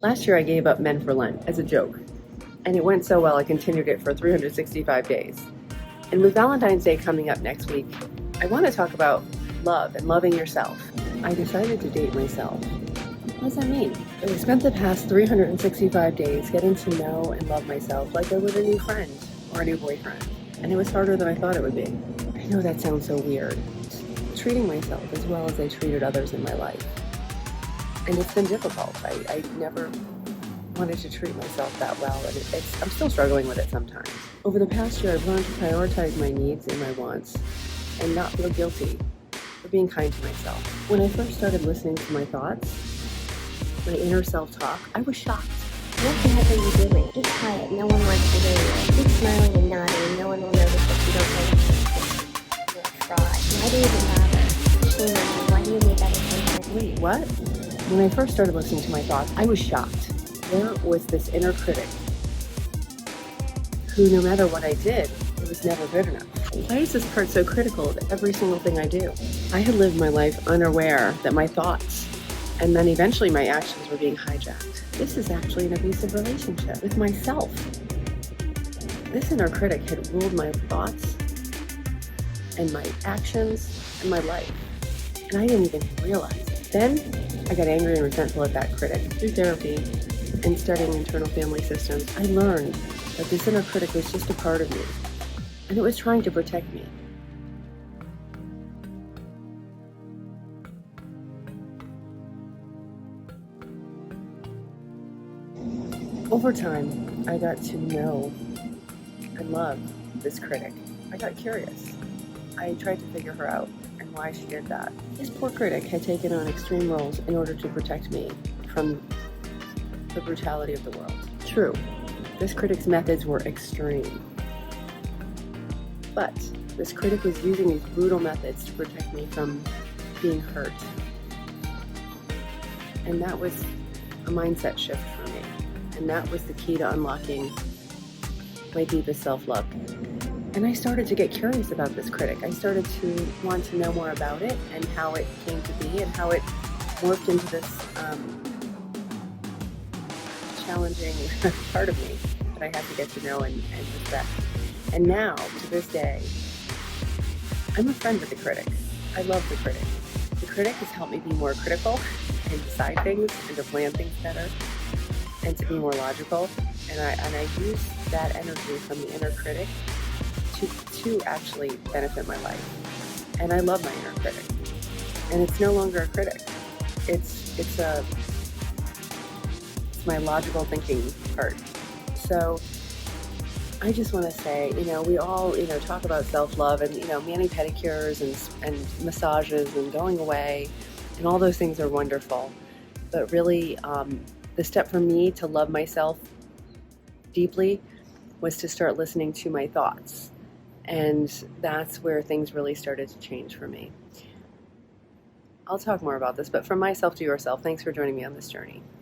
Last year I gave up men for Lent as a joke, and it went so well I continued it for 365 days. And with Valentine's Day coming up next week, I want to talk about love and loving yourself. I decided to date myself. What does that mean? I spent the past 365 days getting to know and love myself like I would a new friend or a new boyfriend. And it was harder than I thought it would be. I know that sounds so weird. Treating myself as well as I treated others in my life. And it's been difficult. I never wanted to treat myself that well, and I'm still struggling with it sometimes. Over the past year, I've learned to prioritize my needs and my wants and not feel guilty for being kind to myself. When I first started listening to my thoughts, my inner self-talk, I was shocked. What the heck are you doing? Be quiet. No one wants to hear you. Keep smiling and nodding. No one will notice if you don't like you're a fraud. Why do you even bother? Shame on you. Why do you need that attention? Wait, what? When I first started listening to my thoughts, I was shocked. There was this inner critic who, no matter what I did, it was never good enough. Why is this part so critical of every single thing I do? I had lived my life unaware that my thoughts and then eventually my actions were being hijacked. This is actually an abusive relationship with myself. This inner critic had ruled my thoughts and my actions and my life, and I didn't even realize it. Then I got angry and resentful at that critic. Through therapy and studying internal family systems, I learned that this inner critic was just a part of me, and it was trying to protect me. Over time, I got to know and love this critic. I got curious. I tried to figure her out and why she did that. This poor critic had taken on extreme roles in order to protect me from the brutality of the world. True, this critic's methods were extreme. But this critic was using these brutal methods to protect me from being hurt. And that was a mindset shift for me. And that was the key to unlocking my deepest self-love. And I started to get curious about this critic. I started to want to know more about it and how it came to be and how it morphed into this challenging part of me that I had to get to know and respect. And now, to this day, I'm a friend with the critic. I love the critic. The critic has helped me be more critical and decide things and to plan things better and to be more logical. And I use that energy from the inner critic to actually benefit my life. And I love my inner critic. And it's no longer a critic. It's my logical thinking part. So I just want to say, we all, talk about self-love and, mani pedicures and massages and going away, and all those things are wonderful. But really, the step for me to love myself deeply was to start listening to my thoughts. And that's where things really started to change for me. I'll talk more about this, but from myself to yourself, thanks for joining me on this journey.